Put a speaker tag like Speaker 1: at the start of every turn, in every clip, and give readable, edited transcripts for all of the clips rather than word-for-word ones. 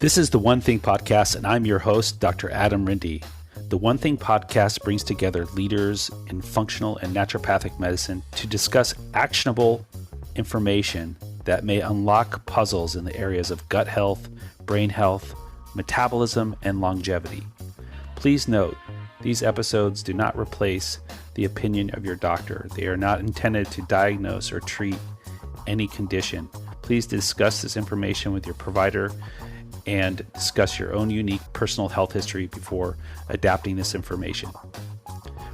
Speaker 1: This is the One Thing Podcast, and I'm your host, Dr. Adam Rindy. The One Thing Podcast brings together leaders in functional and naturopathic medicine to discuss actionable information that may unlock puzzles in the areas of gut health, brain health, metabolism, and longevity. Please note, these episodes do not replace the opinion of your doctor. They are not intended to diagnose or treat any condition. Please discuss this information with your provider and discuss your own unique personal health history before adapting this information.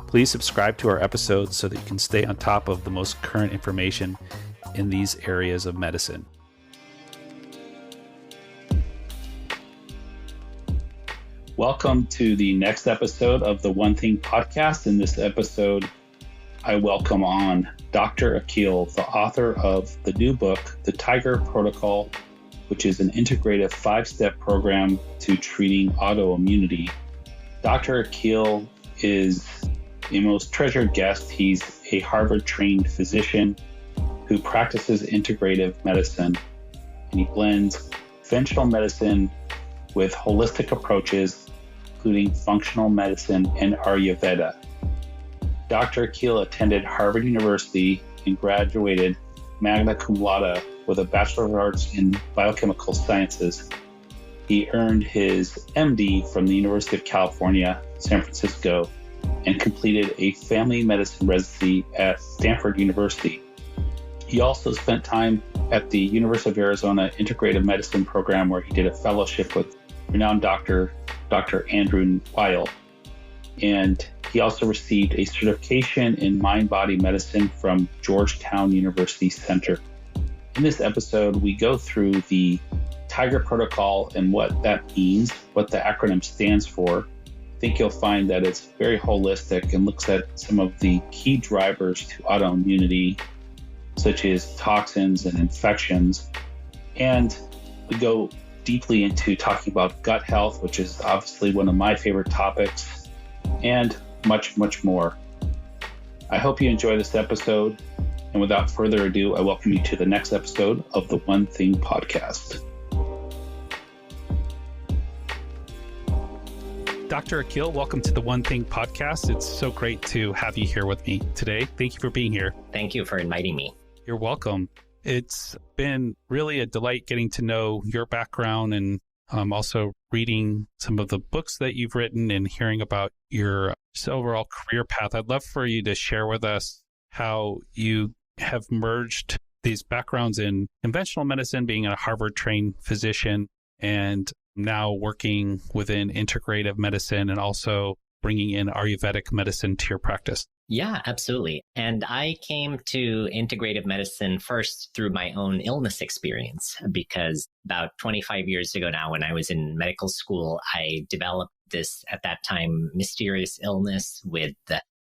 Speaker 1: Please subscribe to our episodes so that you can stay on top of the most current information in these areas of medicine. Welcome to the next episode of the One Thing Podcast. In this episode, I welcome on Dr. Akil, the author of the new book, The T.I.G.ER Protocol, which is an integrative 5-step program to treating autoimmunity. Dr. Akil is a most treasured guest. He's a Harvard-trained physician who practices integrative medicine, and he blends conventional medicine with holistic approaches, including functional medicine and Ayurveda. Dr. Akil attended Harvard University and graduated magna cum laude with a Bachelor of Arts in Biochemical Sciences. He earned his MD from the University of California, San Francisco, and completed a family medicine residency at Stanford University. He also spent time at the University of Arizona Integrative Medicine program, where he did a fellowship with renowned Dr. Andrew Weil. And he also received a certification in mind-body medicine from Georgetown University Center. In this episode, we go through the T.I.G.ER protocol and what that means, what the acronym stands for. I think you'll find that it's very holistic and looks at some of the key drivers to autoimmunity, such as toxins and infections. And we go deeply into talking about gut health, which is obviously one of my favorite topics, and much, much more. I hope you enjoy this episode. And without further ado, I welcome you to the next episode of the One Thing Podcast. Dr. Akil, welcome to the One Thing Podcast. It's so great to have you here with me today. Thank you for being here.
Speaker 2: Thank you for inviting me.
Speaker 1: You're welcome. It's been really a delight getting to know your background and also reading some of the books that you've written and hearing about your overall career path. I'd love for you to share with us how you have merged these backgrounds in conventional medicine, being a Harvard-trained physician, and now working within integrative medicine and also bringing in Ayurvedic medicine to your practice.
Speaker 2: Yeah, absolutely. And I came to integrative medicine first through my own illness experience, because about 25 years ago now, when I was in medical school, I developed this, at that time, mysterious illness with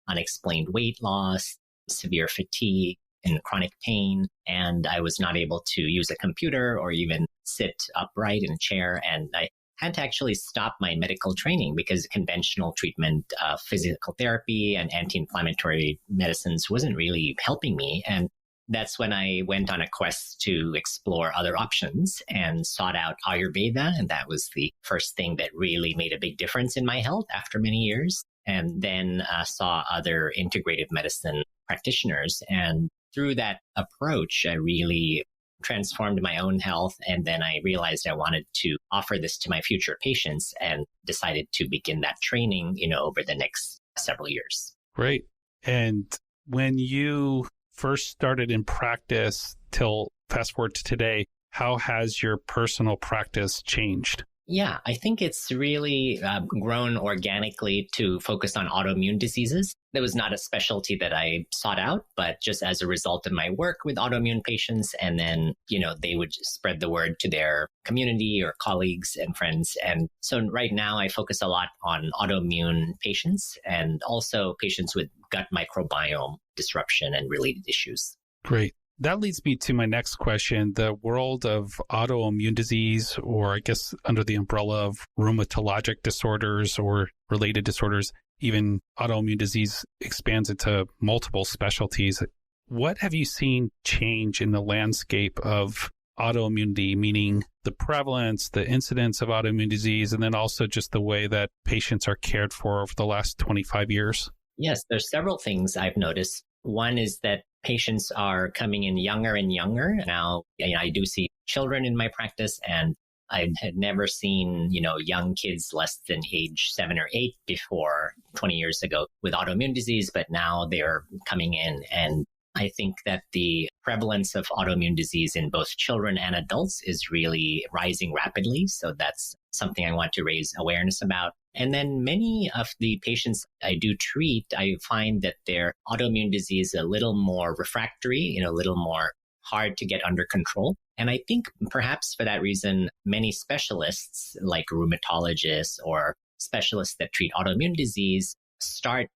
Speaker 2: unexplained weight loss, severe fatigue, and chronic pain. And I was not able to use a computer or even sit upright in a chair. And I had to actually stop my medical training because conventional treatment, physical therapy and anti-inflammatory medicines wasn't really helping me. And that's when I went on a quest to explore other options and sought out Ayurveda. And that was the first thing that really made a big difference in my health after many years. And then saw other integrative medicine practitioners. And through that approach, I really transformed my own health. And then I realized I wanted to offer this to my future patients and decided to begin that training, over the next several years.
Speaker 1: Great. And when you first started in practice till fast forward to today, how has your personal practice changed?
Speaker 2: Yeah, I think it's really grown organically to focus on autoimmune diseases. That was not a specialty that I sought out, but just as a result of my work with autoimmune patients. And then, they would spread the word to their community or colleagues and friends. And so right now I focus a lot on autoimmune patients and also patients with gut microbiome disruption and related issues.
Speaker 1: Great. That leads me to my next question. The world of autoimmune disease, or I guess under the umbrella of rheumatologic disorders or related disorders, even autoimmune disease expands into multiple specialties. What have you seen change in the landscape of
Speaker 3: autoimmunity, meaning the prevalence, the incidence of autoimmune disease, and then also just the way that patients are cared for over the last 25 years?
Speaker 2: Yes, there's several things I've noticed. One is that patients are coming in younger and younger. Now, I do see children in my practice, and I had never seen, young kids less than age 7 or 8 before 20 years ago with autoimmune disease, but now they're coming in. And I think that the prevalence of autoimmune disease in both children and adults is really rising rapidly. So that's something I want to raise awareness about. And then many of the patients I do treat, I find that their autoimmune disease is a little more refractory, a little more hard to get under control. And I think perhaps for that reason, many specialists like rheumatologists or specialists that treat autoimmune disease start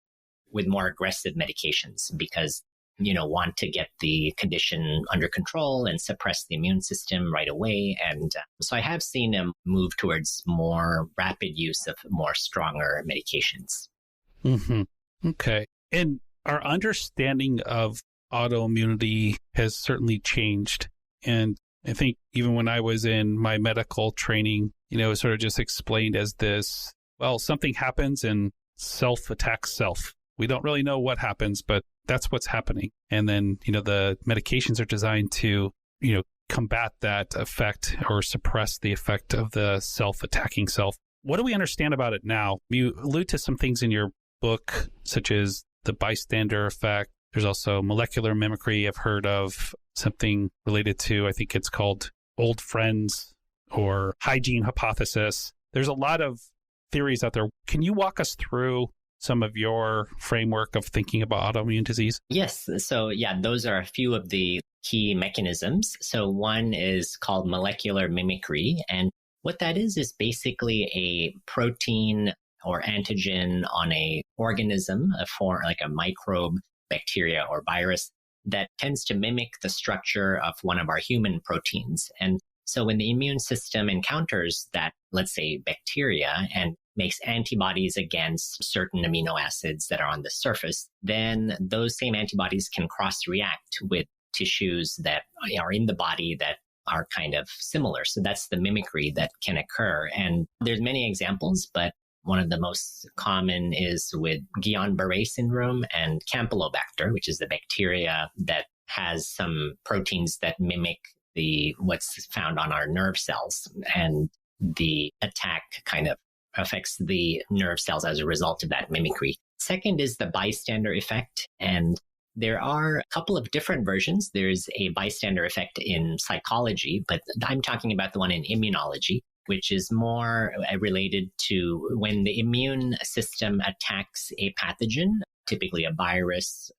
Speaker 2: with more aggressive medications because want to get the condition under control and suppress the immune system right away. And so I have seen them move towards more rapid use of more stronger medications.
Speaker 3: Mm-hmm. Okay. And our understanding of autoimmunity has certainly changed. And I think even when I was in my medical training, it was sort of just explained as this, something happens and self attacks self. We don't really know what happens, but that's what's happening. And then, the medications are designed to, combat that effect or suppress the effect of the self-attacking self. What do we understand about it now? You allude to some things in your book, such as the bystander effect. There's also molecular mimicry. I've heard of something related to, I think it's called old friends or hygiene hypothesis. There's a lot of theories out there. Can you walk us through some of your framework of thinking about autoimmune disease?
Speaker 2: Yes. So those are a few of the key mechanisms. So one is called molecular mimicry. And what that is basically a protein or antigen on a organism, like a microbe, bacteria, or virus that tends to mimic the structure of one of our human proteins. And so when the immune system encounters that, let's say, bacteria and makes antibodies against certain amino acids that are on the surface, then those same antibodies can cross-react with tissues that are in the body that are kind of similar. So that's the mimicry that can occur. And there's many examples, but one of the most common is with Guillain-Barré syndrome and Campylobacter, which is the bacteria that has some proteins that mimic what's found on our nerve cells. And the attack kind of affects the nerve cells as a result of that mimicry. Second is the bystander effect. And there are a couple of different versions. There's a bystander effect in psychology, but I'm talking about the one in immunology, which is more related to when the immune system attacks a pathogen, typically a virus,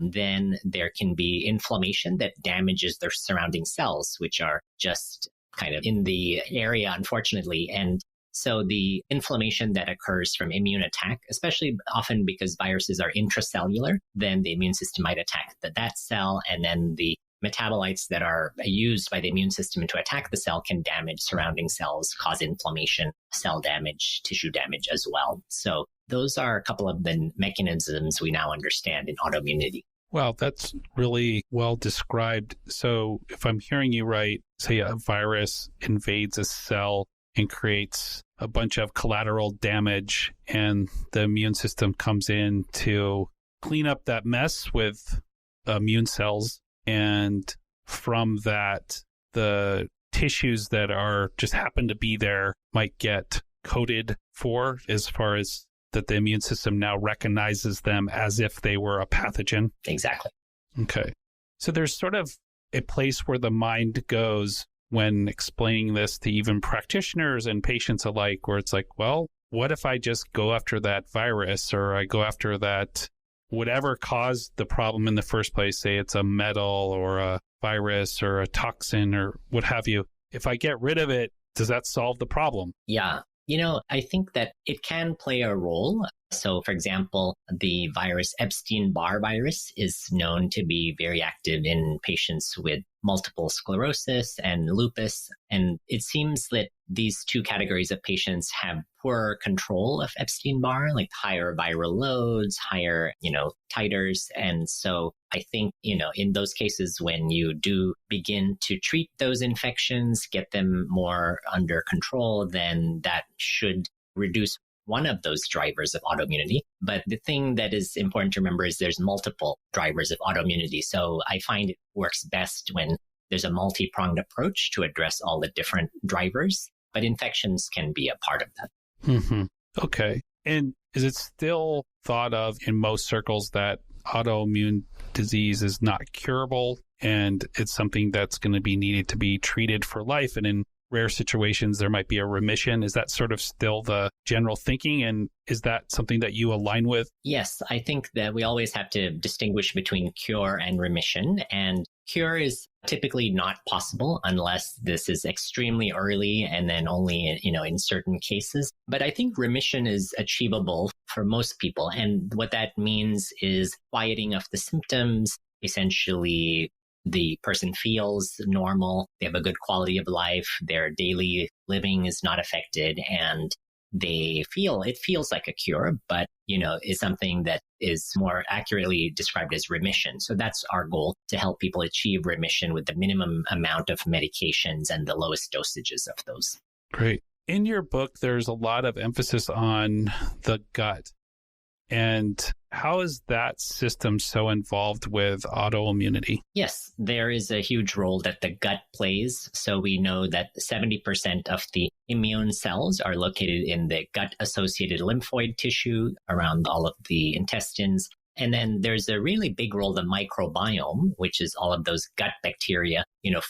Speaker 2: then there can be inflammation that damages their surrounding cells, which are just kind of in the area, unfortunately. And so the inflammation that occurs from immune attack, especially often because viruses are intracellular, then the immune system might attack that cell, and then the metabolites that are used by the immune system to attack the cell can damage surrounding cells, cause inflammation, cell damage, tissue damage as well. So those are a couple of the mechanisms we now understand in autoimmunity.
Speaker 3: Wow, that's really well described. So if I'm hearing you right, say a virus invades a cell and creates a bunch of collateral damage, and the immune system comes in to clean up that mess with immune cells. And from that, the tissues that are just happen to be there might get coded for, as far as that the immune system now recognizes them as if they were a pathogen.
Speaker 2: Exactly.
Speaker 3: Okay. So there's sort of a place where the mind goes when explaining this to even practitioners and patients alike, where it's like, well, what if I just go after that virus, or I go after that whatever caused the problem in the first place, say it's a metal or a virus or a toxin or what have you. If I get rid of it, does that solve the problem?
Speaker 2: Yeah. I think that it can play a role. So, for example, the virus Epstein-Barr virus is known to be very active in patients with multiple sclerosis and lupus. And it seems that these two categories of patients have poor control of Epstein-Barr, like higher viral loads, higher, titers. And so I think, in those cases, when you do begin to treat those infections, get them more under control, then that should reduce one of those drivers of autoimmunity. But the thing that is important to remember is there's multiple drivers of autoimmunity. So I find it works best when there's a multi-pronged approach to address all the different drivers, but infections can be a part of that.
Speaker 3: Mm-hmm. Okay. And is it still thought of in most circles that autoimmune disease is not curable and it's something that's going to be needed to be treated for life? And in rare situations, there might be a remission. Is that sort of still the general thinking? And is that something that you align with?
Speaker 2: Yes, I think that we always have to distinguish between cure and remission. And cure is typically not possible unless this is extremely early and then only, in certain cases. But I think remission is achievable for most people. And what that means is quieting of the symptoms, essentially the person feels normal, they have a good quality of life, their daily living is not affected, and it feels like a cure, but, is something that is more accurately described as remission. So that's our goal, to help people achieve remission with the minimum amount of medications and the lowest dosages of those.
Speaker 3: Great. In your book, there's a lot of emphasis on the gut. And how is that system so involved with autoimmunity?
Speaker 2: Yes, there is a huge role that the gut plays. So we know that 70% of the immune cells are located in the gut-associated lymphoid tissue around all of the intestines. And then there's a really big role, the microbiome, which is all of those gut bacteria,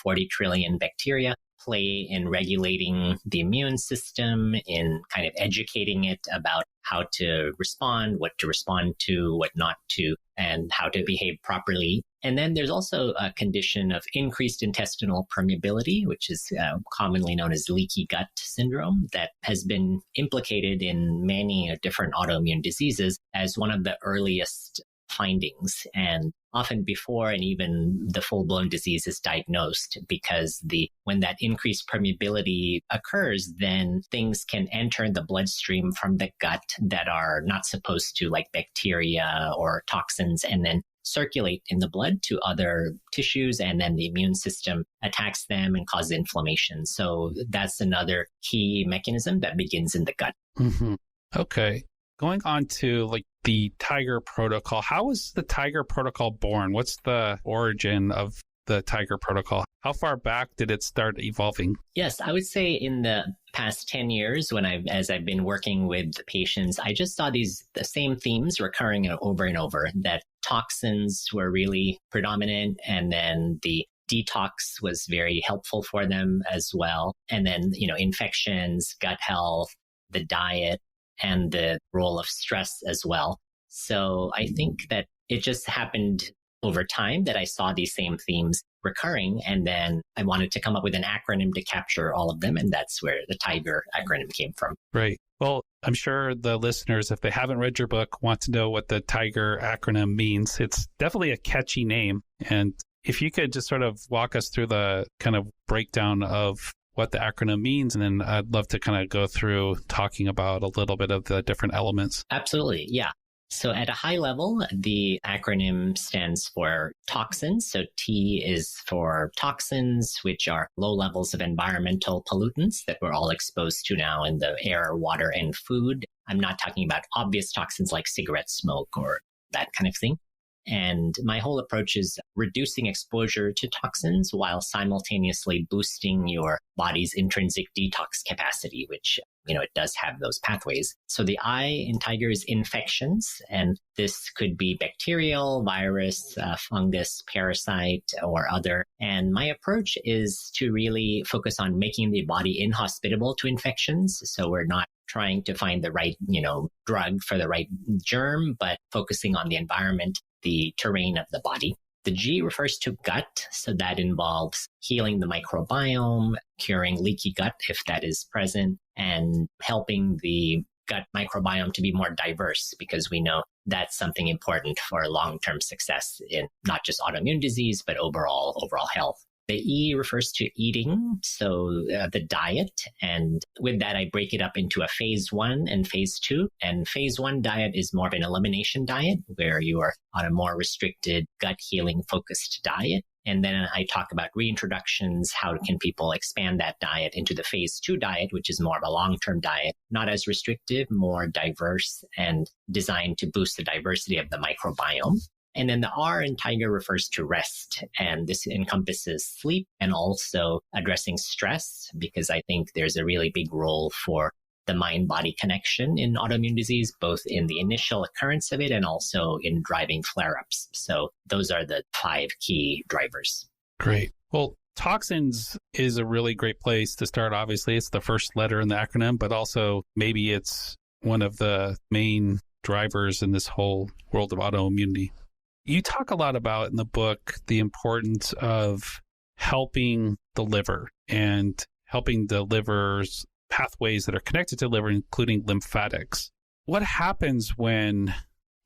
Speaker 2: 40 trillion bacteria, play in regulating the immune system, in kind of educating it about how to respond, what to respond to, what not to, and how to behave properly. And then there's also a condition of increased intestinal permeability, which is commonly known as leaky gut syndrome, that has been implicated in many different autoimmune diseases as one of the earliest findings, and often before and even the full-blown disease is diagnosed, because when that increased permeability occurs, then things can enter the bloodstream from the gut that are not supposed to, like bacteria or toxins, and then circulate in the blood to other tissues, and then the immune system attacks them and causes inflammation. So that's another key mechanism that begins in the gut.
Speaker 3: Mm-hmm. Okay. Going on to the T.I.G.ER protocol, how was the T.I.G.ER protocol born? What's the origin of the T.I.G.ER protocol? How far back did it start evolving?
Speaker 2: Yes, I would say in the past 10 years, as I've been working with patients, I just saw the same themes recurring over and over, that toxins were really predominant, and then the detox was very helpful for them as well. And then, infections, gut health, the diet, and the role of stress as well. So I think that it just happened over time that I saw these same themes recurring, and then I wanted to come up with an acronym to capture all of them, and that's where the T.I.G.ER acronym came from.
Speaker 3: Right. Well, I'm sure the listeners, if they haven't read your book, want to know what the T.I.G.ER acronym means. It's definitely a catchy name. And if you could just sort of walk us through the kind of breakdown of what the acronym means, and then I'd love to kind of go through talking about a little bit of the different elements.
Speaker 2: Absolutely. Yeah. So at a high level, the acronym stands for toxins. So T is for toxins, which are low levels of environmental pollutants that we're all exposed to now in the air, water, and food. I'm not talking about obvious toxins like cigarette smoke or that kind of thing. And my whole approach is reducing exposure to toxins while simultaneously boosting your body's intrinsic detox capacity, which, it does have those pathways. So the I in T.I.G.ER is infections, and this could be bacterial, virus, fungus, parasite, or other. And my approach is to really focus on making the body inhospitable to infections. So we're not trying to find the right, drug for the right germ, but focusing on the environment, the terrain of the body. The G refers to gut, so that involves healing the microbiome, curing leaky gut if that is present, and helping the gut microbiome to be more diverse, because we know that's something important for long-term success in not just autoimmune disease, but overall health. The E refers to eating, so the diet. And with that, I break it up into a phase 1 and phase 2. And phase 1 diet is more of an elimination diet, where you are on a more restricted, gut healing focused diet. And then I talk about reintroductions. How can people expand that diet into the phase 2 diet, which is more of a long-term diet, not as restrictive, more diverse, and designed to boost the diversity of the microbiome. And then the R in T.I.G.ER refers to rest. And this encompasses sleep and also addressing stress, because I think there's a really big role for the mind-body connection in autoimmune disease, both in the initial occurrence of it and also in driving flare-ups. So those are the 5 key drivers.
Speaker 3: Great. Well, toxins is a really great place to start. Obviously, it's the first letter in the acronym, but also maybe it's one of the main drivers in this whole world of autoimmunity. You talk a lot about in the book the importance of helping the liver and helping the liver's pathways that are connected to the liver, including lymphatics. What happens when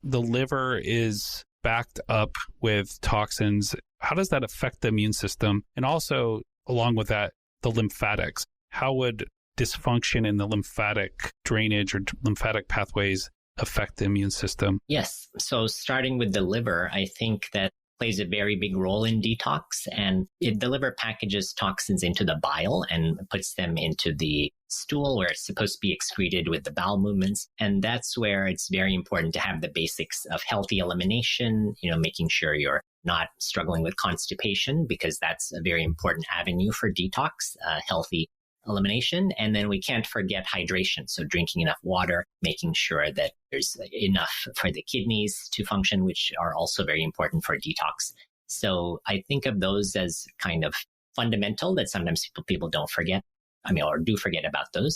Speaker 3: the liver is backed up with toxins? How does that affect the immune system? And also, along with that, the lymphatics. How would dysfunction in the lymphatic drainage or lymphatic pathways affect the immune system?
Speaker 2: Yes. So starting with the liver, I think that plays a very big role in detox. And the liver packages toxins into the bile and puts them into the stool, where it's supposed to be excreted with the bowel movements. And that's where it's very important to have the basics of healthy elimination, making sure you're not struggling with constipation, because that's a very important avenue for detox, healthy elimination. And then we can't forget hydration. So drinking enough water, making sure that there's enough for the kidneys to function, which are also very important for detox. So I think of those as kind of fundamental, that sometimes people don't forget, or do forget about those.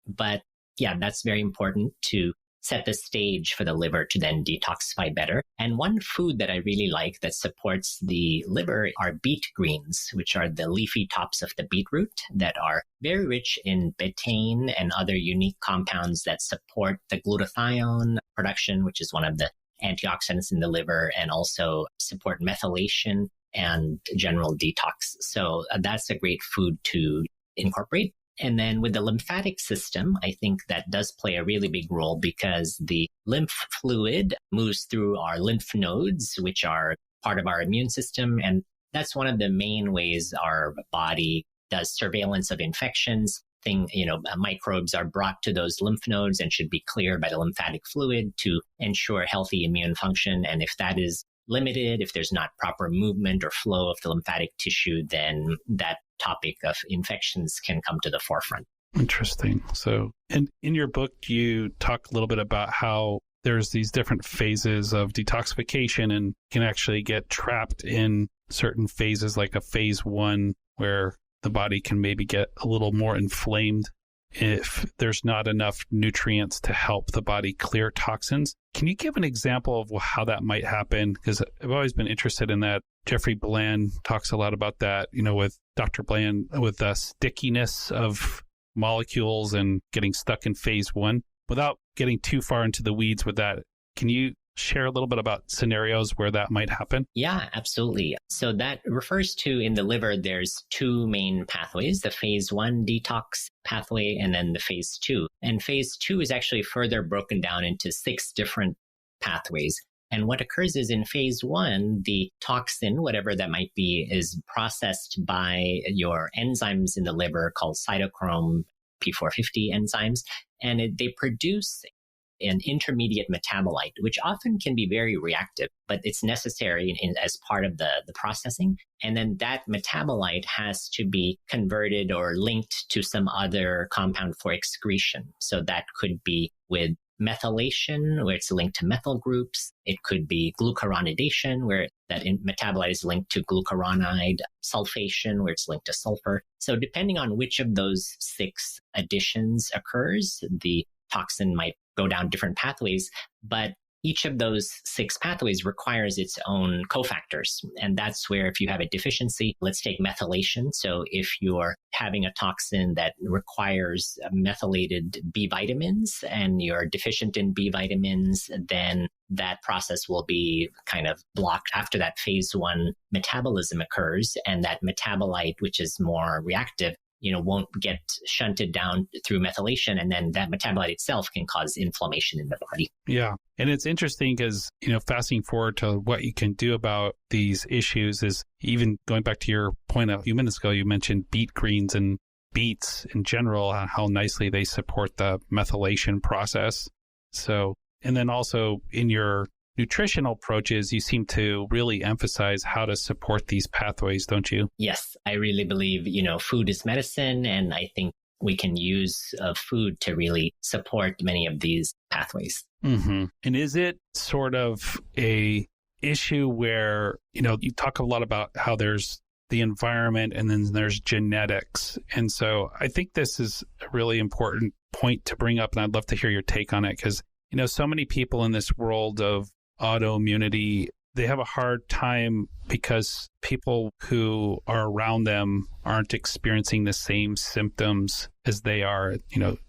Speaker 2: But yeah, that's very important to set the stage for the liver to then detoxify better. And one food that I really like that supports the liver are beet greens, which are the leafy tops of the beetroot that are very rich in betaine and other unique compounds that support the glutathione production, which is one of the antioxidants in the liver, and also support methylation and general detox. So that's a great food to incorporate. And then with the lymphatic system, I think that does play a really big role, because the lymph fluid moves through our lymph nodes, which are part of our immune system. And that's one of the main ways our body does surveillance of infections. Microbes are brought to those lymph nodes and should be cleared by the lymphatic fluid to ensure healthy immune function. And if that is limited, if there's not proper movement or flow of the lymphatic tissue, then that topic of infections can come to the forefront.
Speaker 3: Interesting. So, and in your book, you talk a little bit about how there's these different phases of detoxification, and can actually get trapped in certain phases, like a phase 1, where the body can maybe get a little more inflamed if there's not enough nutrients to help the body clear toxins. Can you give an example of how that might happen? Because I've always been interested in that. Jeffrey Bland talks a lot about that, with Dr. Bland, with the stickiness of molecules and getting stuck in phase 1. Without getting too far into the weeds with that, can you share a little bit about scenarios where that might happen?
Speaker 2: Yeah, absolutely. So that refers to, in the liver, there's 2 main pathways, the phase 1 detox pathway and then the phase 2. And phase 2 is actually further broken down into 6 different pathways. And what occurs is in phase 1, the toxin, whatever that might be, is processed by your enzymes in the liver called cytochrome P450 enzymes. And they produce an intermediate metabolite, which often can be very reactive, but it's necessary as part of the processing. And then that metabolite has to be converted or linked to some other compound for excretion. So that could be with methylation, where it's linked to methyl groups. It could be glucuronidation, where that metabolite is linked to glucuronide, sulfation, where it's linked to sulfur. So depending on which of those 6 additions occurs, the toxin might go down different pathways. But each of those 6 pathways requires its own cofactors. And that's where if you have a deficiency, let's take methylation. So if you're having a toxin that requires methylated B vitamins and you're deficient in B vitamins, then that process will be kind of blocked after that phase 1 metabolism occurs. And that metabolite, which is more reactive, won't get shunted down through methylation. And then that metabolite itself can cause inflammation in the body.
Speaker 3: Yeah. And it's interesting because, fasting forward to what you can do about these issues is even going back to your point a few minutes ago, you mentioned beet greens and beets in general, how nicely they support the methylation process. So, and then also in your nutritional approaches, you seem to really emphasize how to support these pathways, don't you?
Speaker 2: Yes, I really believe, food is medicine, and I think we can use food to really support many of these pathways.
Speaker 3: Mm-hmm. And is it sort of a issue where, you talk a lot about how there's the environment and then there's genetics. And so I think this is a really important point to bring up, and I'd love to hear your take on it because, so many people in this world of autoimmunity, they have a hard time because people who are around them aren't experiencing the same symptoms as they are,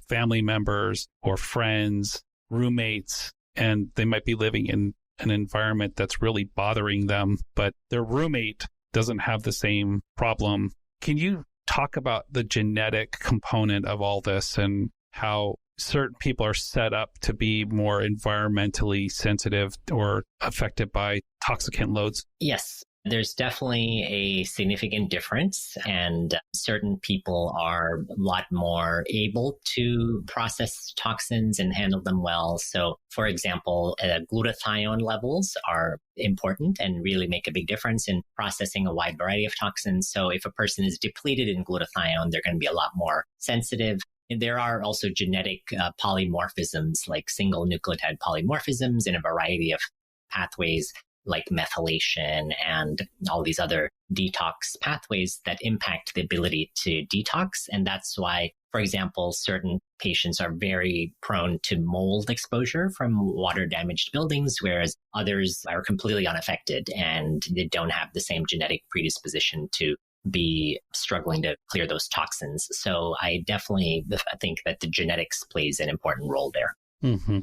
Speaker 3: family members or friends, roommates, and they might be living in an environment that's really bothering them, but their roommate doesn't have the same problem. Can you talk about the genetic component of all this and how certain people are set up to be more environmentally sensitive or affected by toxicant loads?
Speaker 2: Yes, there's definitely a significant difference, and certain people are a lot more able to process toxins and handle them well. So, for example, glutathione levels are important and really make a big difference in processing a wide variety of toxins. So if a person is depleted in glutathione, they're going to be a lot more sensitive. And there are also genetic polymorphisms, like single nucleotide polymorphisms in a variety of pathways like methylation and all these other detox pathways that impact the ability to detox. And that's why, for example, certain patients are very prone to mold exposure from water-damaged buildings, whereas others are completely unaffected and they don't have the same genetic predisposition to be struggling to clear those toxins. So I definitely think that the genetics plays an important role there.
Speaker 3: Mm-hmm.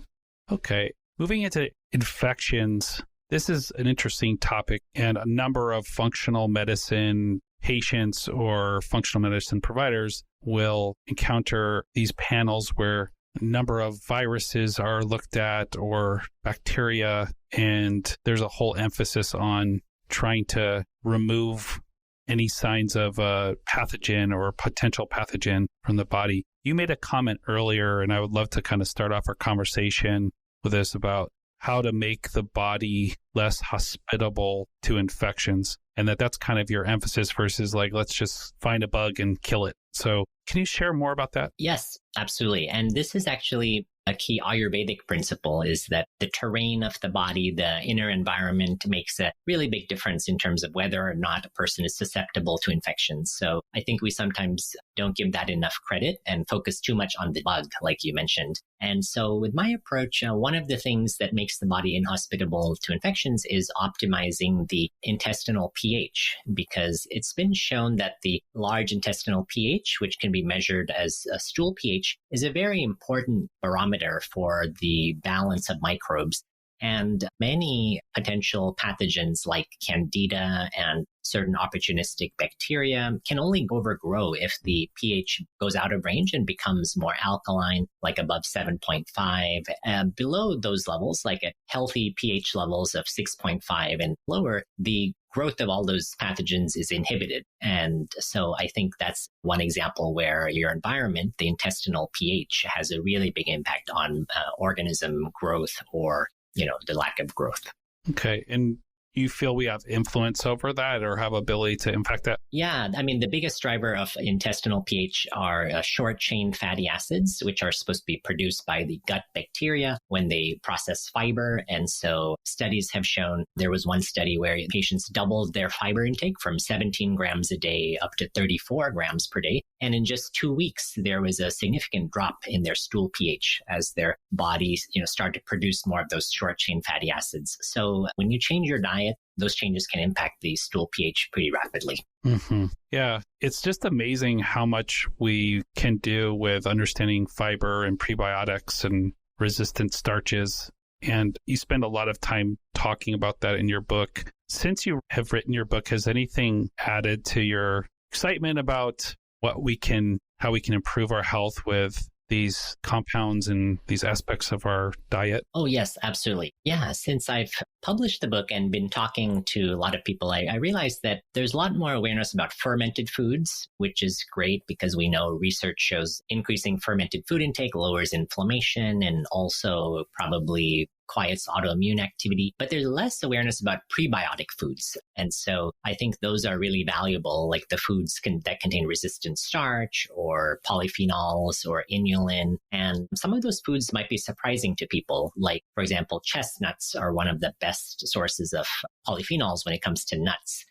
Speaker 3: Okay. Moving into infections, this is an interesting topic, and a number of functional medicine patients or functional medicine providers will encounter these panels where a number of viruses are looked at or bacteria, and there's a whole emphasis on trying to remove any signs of a pathogen or a potential pathogen from the body. You made a comment earlier, and I would love to kind of start off our conversation with this about how to make the body less hospitable to infections, and that's kind of your emphasis versus like, let's just find a bug and kill it. So can you share more about that?
Speaker 2: Yes, absolutely. And this is actually a key Ayurvedic principle, is that the terrain of the body, the inner environment, makes a really big difference in terms of whether or not a person is susceptible to infections. So I think we sometimes don't give that enough credit and focus too much on the bug, like you mentioned. And so with my approach, one of the things that makes the body inhospitable to infections is optimizing the intestinal pH, because it's been shown that the large intestinal pH, which can be measured as a stool pH, is a very important barometer for the balance of microbes. And many potential pathogens like Candida and certain opportunistic bacteria can only overgrow if the pH goes out of range and becomes more alkaline, like above 7.5. And below those levels, like at healthy pH levels of 6.5 and lower, the growth of all those pathogens is inhibited. And so I think that's one example where your environment, the intestinal pH, has a really big impact on organism growth or the lack of growth.
Speaker 3: Okay. And you feel we have influence over that or have ability to impact that?
Speaker 2: Yeah, I mean, the biggest driver of intestinal pH are short chain fatty acids, which are supposed to be produced by the gut bacteria when they process fiber. And so studies have shown, there was one study where patients doubled their fiber intake from 17 grams a day up to 34 grams per day. And in just 2 weeks, there was a significant drop in their stool pH as their bodies, start to produce more of those short chain fatty acids. So when you change your diet, those changes can impact the stool pH pretty rapidly.
Speaker 3: Mm-hmm. Yeah, it's just amazing how much we can do with understanding fiber and prebiotics and resistant starches. And you spend a lot of time talking about that in your book. Since you have written your book, has anything added to your excitement about how we can improve our health with these compounds and these aspects of our diet?
Speaker 2: Oh, yes, absolutely. Yeah, since I've published the book and been talking to a lot of people, I realized that there's a lot more awareness about fermented foods, which is great because we know research shows increasing fermented food intake lowers inflammation and also probably quiets autoimmune activity, but there's less awareness about prebiotic foods. And so I think those are really valuable, like the foods that contain resistant starch or polyphenols or inulin. And some of those foods might be surprising to people, like, for example, chestnuts are one of the best sources of polyphenols when it comes to nuts.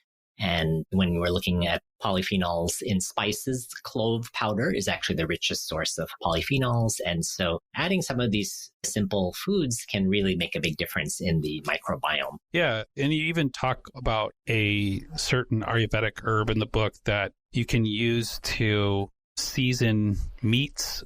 Speaker 2: And when we're looking at polyphenols in spices, clove powder is actually the richest source of polyphenols. And so adding some of these simple foods can really make a big difference in the microbiome.
Speaker 3: Yeah. And you even talk about a certain Ayurvedic herb in the book that you can use to season meats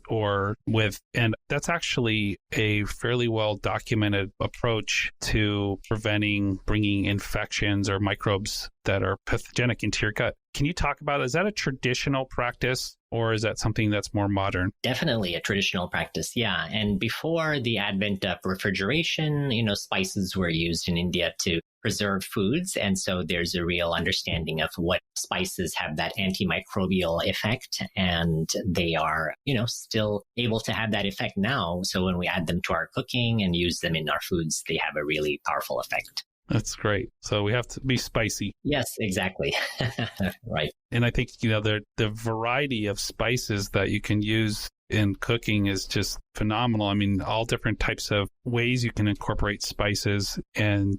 Speaker 3: and that's actually a fairly well documented approach to preventing bringing infections or microbes that are pathogenic into your gut. Can you talk about it? Is that a traditional practice or is that something that's more modern?
Speaker 2: Definitely a traditional practice, yeah. And before the advent of refrigeration, spices were used in India to preserve foods. And so there's a real understanding of what spices have that antimicrobial effect. And they are, still able to have that effect now. So when we add them to our cooking and use them in our foods, they have a really powerful effect.
Speaker 3: That's great. So we have to be spicy.
Speaker 2: Yes, exactly. Right.
Speaker 3: And I think, the variety of spices that you can use in cooking is just phenomenal. I mean, all different types of ways you can incorporate spices and,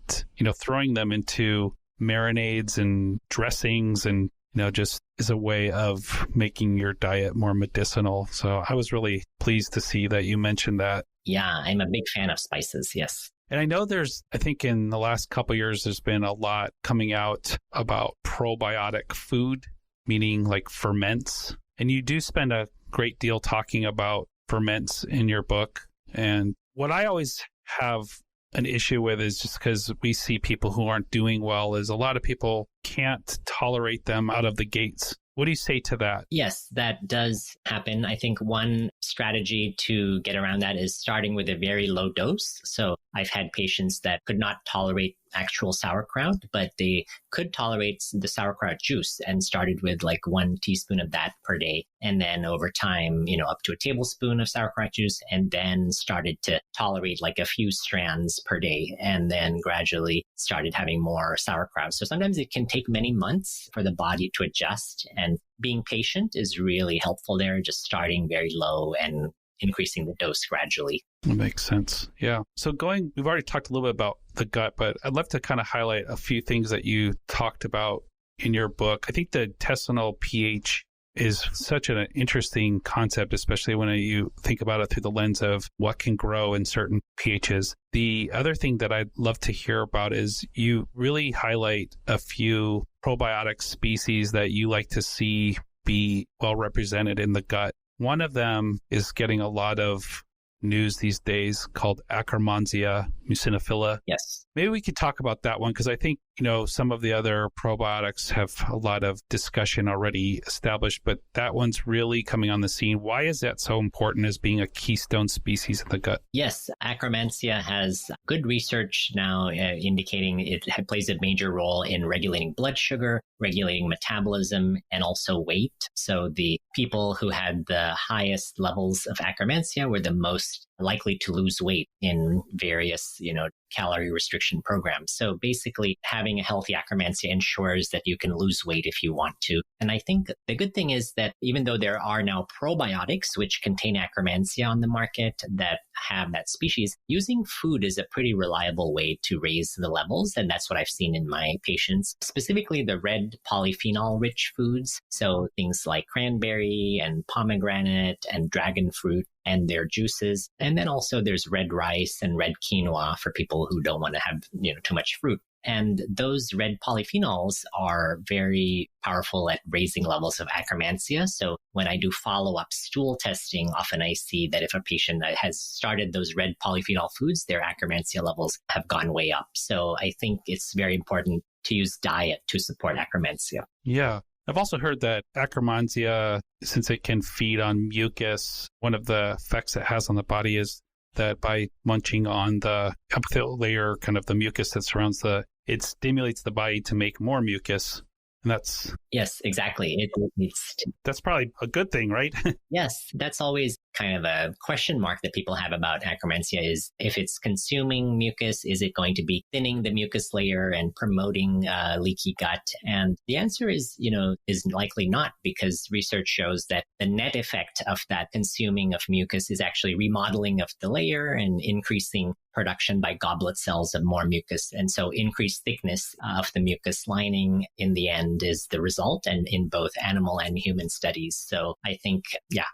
Speaker 3: throwing them into marinades and dressings and, just is a way of making your diet more medicinal. So I was really pleased to see that you mentioned that.
Speaker 2: Yeah, I'm a big fan of spices. Yes.
Speaker 3: And I know I think in the last couple of years, there's been a lot coming out about probiotic food, meaning like ferments. And you do spend a great deal talking about ferments in your book. And what I always have an issue with is just because we see people who aren't doing well is a lot of people can't tolerate them out of the gates. What do you say to that?
Speaker 2: Yes, that does happen. I think one strategy to get around that is starting with a very low dose. So I've had patients that could not tolerate actual sauerkraut, but they could tolerate the sauerkraut juice and started with like 1 teaspoon of that per day. And then over time, up to a tablespoon of sauerkraut juice, and then started to tolerate like a few strands per day, and then gradually started having more sauerkraut. So sometimes it can take many months for the body to adjust, and being patient is really helpful there, just starting very low and increasing the dose gradually.
Speaker 3: That makes sense. Yeah. So we've already talked a little bit about the gut, but I'd love to kind of highlight a few things that you talked about in your book. I think the intestinal pH is such an interesting concept, especially when you think about it through the lens of what can grow in certain pHs. The other thing that I'd love to hear about is you really highlight a few probiotic species that you like to see be well represented in the gut. One of them is getting a lot of news these days called Akkermansia muciniphila.
Speaker 2: Yes.
Speaker 3: Maybe we could talk about that one because I think, some of the other probiotics have a lot of discussion already established, but that one's really coming on the scene. Why is that so important as being a keystone species in the gut?
Speaker 2: Yes, Akkermansia has good research now indicating it plays a major role in regulating blood sugar, regulating metabolism, and also weight. So the people who had the highest levels of Akkermansia were the most likely to lose weight in various, calorie restriction program. So basically, having a healthy akkermansia ensures that you can lose weight if you want to. And I think the good thing is that even though there are now probiotics which contain akkermansia on the market that have that species, using food is a pretty reliable way to raise the levels. And that's what I've seen in my patients, specifically the red polyphenol rich foods. So things like cranberry and pomegranate and dragon fruit and their juices. And then also there's red rice and red quinoa for people who don't want to have, too much fruit. And those red polyphenols are very powerful at raising levels of akkermansia. So when I do follow-up stool testing, often I see that if a patient has started those red polyphenol foods, their akkermansia levels have gone way up. So I think it's very important to use diet to support akkermansia.
Speaker 3: Yeah. I've also heard that akkermansia, since it can feed on mucus, one of the effects it has on the body is that by munching on the epithelial layer, kind of the mucus that surrounds it stimulates the body to make more mucus. And that's...
Speaker 2: Yes, exactly.
Speaker 3: That's probably a good thing, right?
Speaker 2: Yes, that's always kind of a question mark that people have about akkermansia is if it's consuming mucus, is it going to be thinning the mucus layer and promoting leaky gut? And the answer is likely not, because research shows that the net effect of that consuming of mucus is actually remodeling of the layer and increasing production by goblet cells of more mucus. And so increased thickness of the mucus lining in the end is the result, and in both animal and human studies. So I think,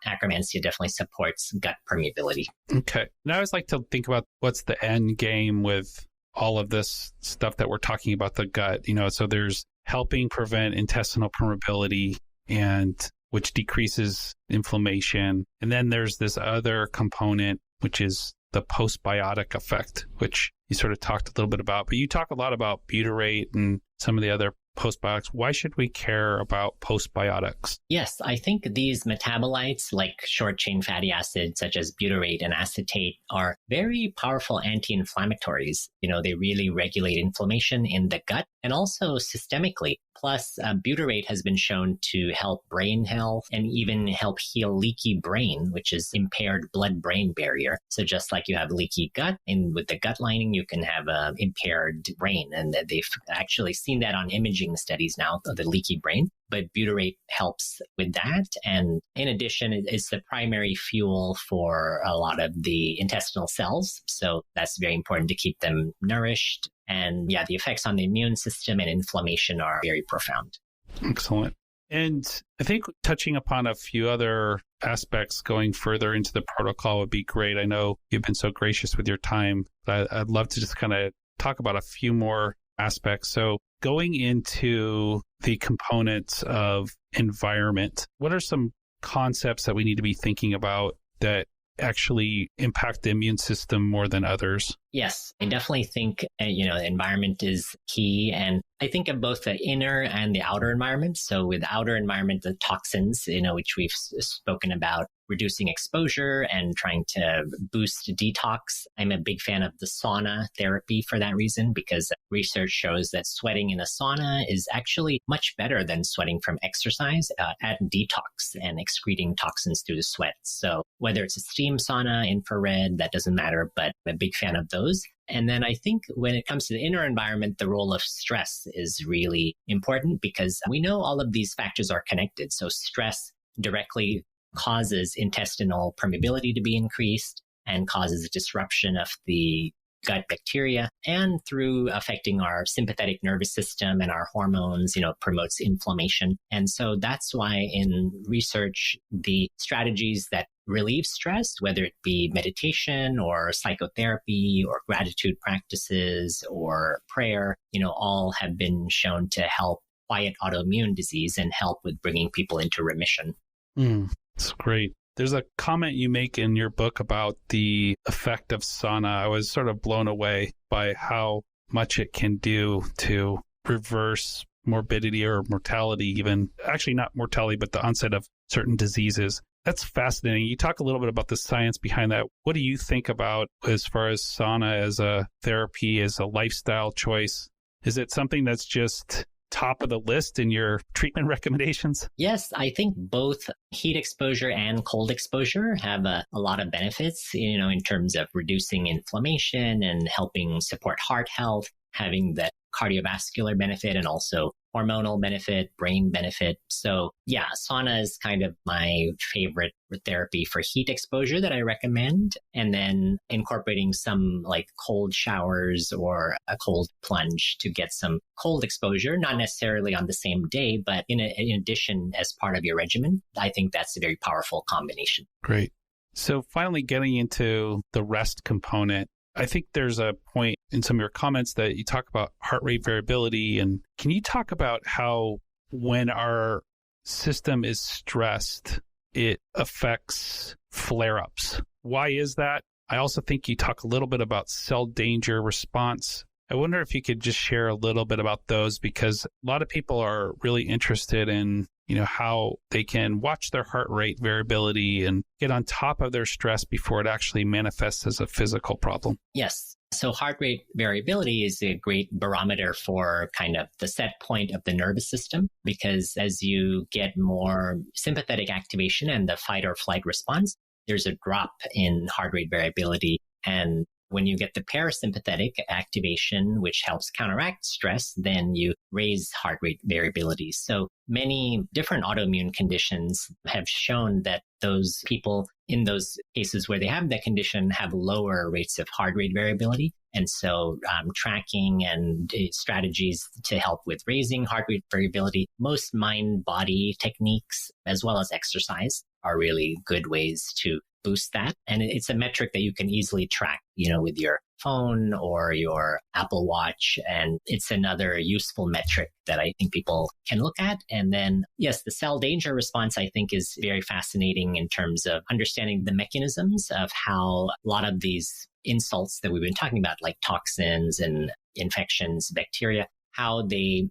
Speaker 2: akkermansia definitely supports gut permeability.
Speaker 3: Okay. Now I always like to think about what's the end game with all of this stuff that we're talking about the gut. So there's helping prevent intestinal permeability, and which decreases inflammation. And then there's this other component, which is the postbiotic effect, which you sort of talked a little bit about, but you talk a lot about butyrate and some of the other postbiotics. Why should we care about postbiotics?
Speaker 2: Yes, I think these metabolites like short chain fatty acids such as butyrate and acetate are very powerful anti-inflammatories. They really regulate inflammation in the gut and also systemically. Plus, butyrate has been shown to help brain health and even help heal leaky brain, which is impaired blood-brain barrier. So just like you have leaky gut, and with the gut lining, you can have impaired brain. And they've actually seen that on imaging studies now of the leaky brain. But butyrate helps with that. And in addition, it's the primary fuel for a lot of the intestinal cells. So that's very important to keep them nourished. And the effects on the immune system and inflammation are very profound.
Speaker 3: Excellent. And I think touching upon a few other aspects going further into the protocol would be great. I know you've been so gracious with your time. I'd love to just kind of talk about a few more aspects. So going into the components of environment, what are some concepts that we need to be thinking about that actually impact the immune system more than others?
Speaker 2: Yes, I definitely think, the environment is key. And I think of both the inner and the outer environment. So with the outer environment, the toxins, which we've spoken about, reducing exposure and trying to boost detox. I'm a big fan of the sauna therapy for that reason, because research shows that sweating in a sauna is actually much better than sweating from exercise at detox and excreting toxins through the sweat. So whether it's a steam sauna, infrared, that doesn't matter, but I'm a big fan of those. And then I think when it comes to the inner environment, the role of stress is really important, because we know all of these factors are connected. So stress directly causes intestinal permeability to be increased and causes disruption of the gut bacteria, and through affecting our sympathetic nervous system and our hormones, promotes inflammation. And so that's why in research, the strategies that relieve stress, whether it be meditation or psychotherapy or gratitude practices or prayer, all have been shown to help quiet autoimmune disease and help with bringing people into remission.
Speaker 3: That's great. There's a comment you make in your book about the effect of sauna. I was sort of blown away by how much it can do to reverse morbidity or mortality, even actually not mortality, but the onset of certain diseases. That's fascinating. You talk a little bit about the science behind that. What do you think about as far as sauna as a therapy, as a lifestyle choice? Is it something that's just top of the list in your treatment recommendations?
Speaker 2: Yes, I think both heat exposure and cold exposure have a lot of benefits, in terms of reducing inflammation and helping support heart health, having the cardiovascular benefit and also hormonal benefit, brain benefit. So yeah, sauna is kind of my favorite therapy for heat exposure that I recommend. And then incorporating some like cold showers or a cold plunge to get some cold exposure, not necessarily on the same day, but in addition as part of your regimen. I think that's a very powerful combination.
Speaker 3: Great. So finally getting into the rest component, I think there's a point in some of your comments that you talk about heart rate variability. And can you talk about how when our system is stressed, it affects flare-ups? Why is that? I also think you talk a little bit about cell danger response. I wonder if you could just share a little bit about those, because a lot of people are really interested in how they can watch their heart rate variability and get on top of their stress before it actually manifests as a physical problem.
Speaker 2: Yes. So heart rate variability is a great barometer for kind of the set point of the nervous system, because as you get more sympathetic activation and the fight or flight response, there's a drop in heart rate variability. And when you get the parasympathetic activation, which helps counteract stress, then you raise heart rate variability. So many different autoimmune conditions have shown that those people in those cases where they have that condition have lower rates of heart rate variability. And so tracking and strategies to help with raising heart rate variability, most mind-body techniques, as well as exercise, are really good ways to boost that. And it's a metric that you can easily track, with your phone or your Apple Watch. And it's another useful metric that I think people can look at. And then, yes, the cell danger response, I think, is very fascinating in terms of understanding the mechanisms of how a lot of these insults that we've been talking about, like toxins and infections, bacteria, how they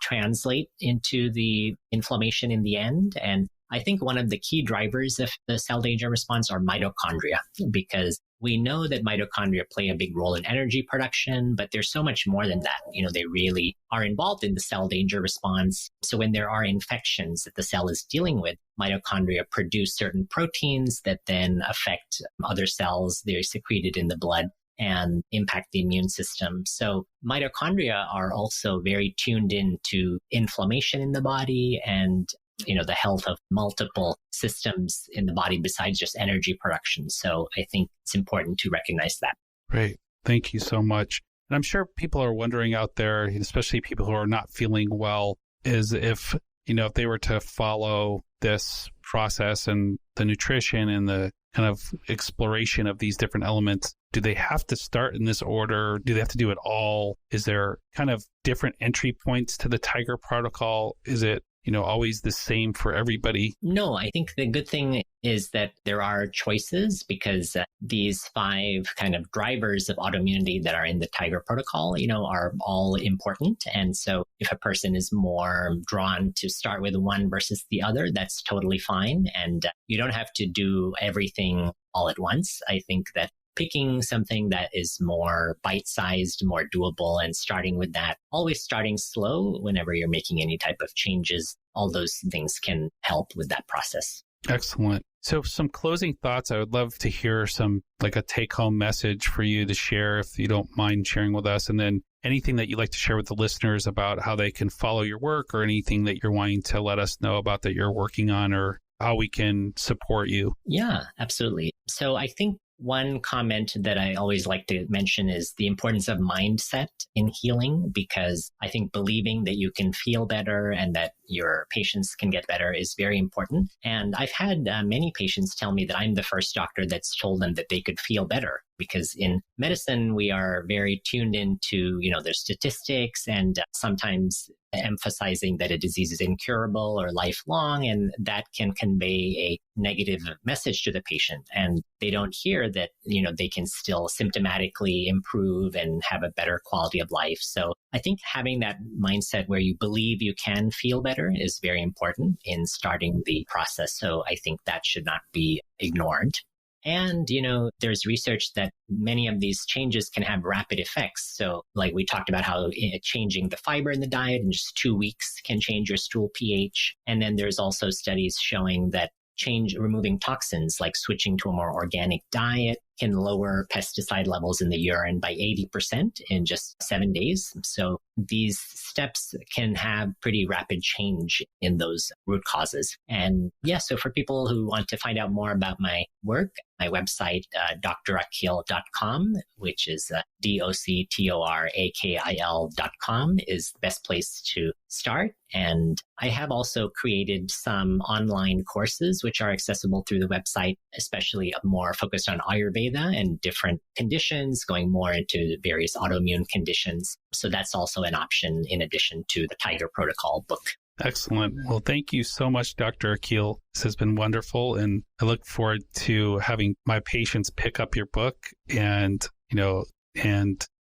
Speaker 2: translate into the inflammation in the end. And I think one of the key drivers of the cell danger response are mitochondria, because we know that mitochondria play a big role in energy production, but there's so much more than that. They really are involved in the cell danger response. So when there are infections that the cell is dealing with, mitochondria produce certain proteins that then affect other cells. They're secreted in the blood and impact the immune system. So mitochondria are also very tuned into inflammation in the body and the health of multiple systems in the body besides just energy production. So I think it's important to recognize that.
Speaker 3: Great. Thank you so much. And I'm sure people are wondering out there, especially people who are not feeling well, is if they were to follow this process and the nutrition and the kind of exploration of these different elements, do they have to start in this order? Do they have to do it all? Is there kind of different entry points to the T.I.G.ER protocol? Is it always the same for everybody?
Speaker 2: No, I think the good thing is that there are choices, because these 5 kind of drivers of autoimmunity that are in the T.I.G.ER protocol, are all important. And so if a person is more drawn to start with one versus the other, that's totally fine. And you don't have to do everything all at once. I think that picking something that is more bite-sized, more doable, and starting with that, always starting slow whenever you're making any type of changes, all those things can help with that process.
Speaker 3: Excellent. So some closing thoughts. I would love to hear some, like a take-home message for you to share, if you don't mind sharing with us. And then anything that you'd like to share with the listeners about how they can follow your work, or anything that you're wanting to let us know about that you're working on, or how we can support you.
Speaker 2: Yeah, absolutely. So I think one comment that I always like to mention is the importance of mindset in healing, because I think believing that you can feel better and that your patients can get better is very important. And I've had many patients tell me that I'm the first doctor that's told them that they could feel better, because in medicine, we are very tuned into, their statistics and sometimes emphasizing that a disease is incurable or lifelong, and that can convey a negative message to the patient. And they don't hear that, they can still symptomatically improve and have a better quality of life. So I think having that mindset where you believe you can feel better is very important in starting the process. So I think that should not be ignored. And, there's research that many of these changes can have rapid effects. So like we talked about how changing the fiber in the diet in just 2 weeks can change your stool pH. And then there's also studies showing that removing toxins, like switching to a more organic diet, can lower pesticide levels in the urine by 80% in just 7 days. So these steps can have pretty rapid change in those root causes. And so for people who want to find out more about my work, my website, drakil.com, which is doctorakil.com, is the best place to start. And I have also created some online courses which are accessible through the website, especially more focused on Ayurveda and different conditions, going more into various autoimmune conditions. So that's also an option in addition to the T.I.G.ER protocol book.
Speaker 3: Excellent. Well, thank you so much, Dr. Akil. This has been wonderful. And I look forward to having my patients pick up your book and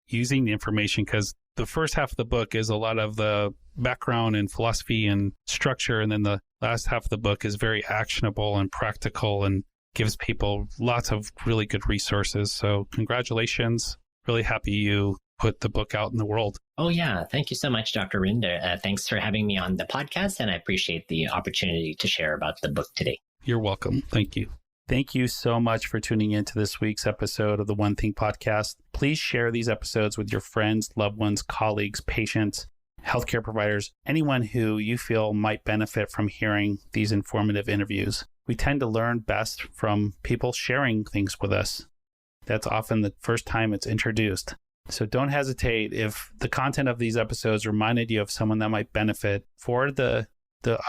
Speaker 3: using the information, because the first half of the book is a lot of the background and philosophy and structure. And then the last half of the book is very actionable and practical and gives people lots of really good resources. So congratulations. Really happy you put the book out in the world.
Speaker 2: Oh, yeah. Thank you so much, Dr. Rinder. Thanks for having me on the podcast, and I appreciate the opportunity to share about the book today.
Speaker 3: You're welcome. Thank you. Thank you so much for tuning into this week's episode of the One Thing Podcast. Please share these episodes with your friends, loved ones, colleagues, patients, healthcare providers, anyone who you feel might benefit from hearing these informative interviews. We tend to learn best from people sharing things with us. That's often the first time it's introduced. So don't hesitate. If the content of these episodes reminded you of someone that might benefit, forward the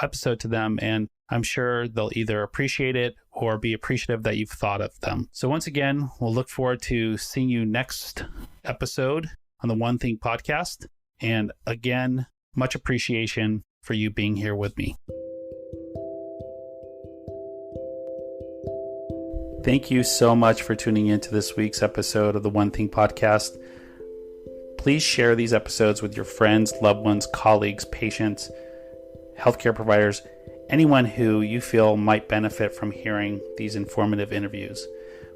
Speaker 3: episode to them, and I'm sure they'll either appreciate it or be appreciative that you've thought of them. So once again, we'll look forward to seeing you next episode on the One Thing Podcast. And again, much appreciation for you being here with me. Thank you so much for tuning into this week's episode of the One Thing Podcast. Please share these episodes with your friends, loved ones, colleagues, patients, healthcare providers, anyone who you feel might benefit from hearing these informative interviews.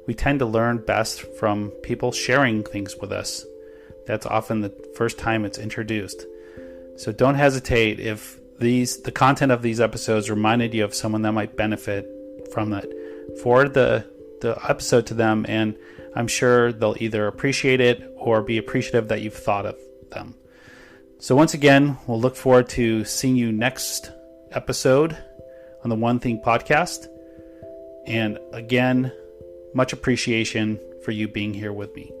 Speaker 3: We tend to learn best from people sharing things with us. That's often the first time it's introduced. So don't hesitate. If the content of these episodes reminded you of someone that might benefit from that, forward the episode to them, and I'm sure they'll either appreciate it or be appreciative that you've thought of them. So once again, we'll look forward to seeing you next episode on the One Thing Podcast. And again, much appreciation for you being here with me.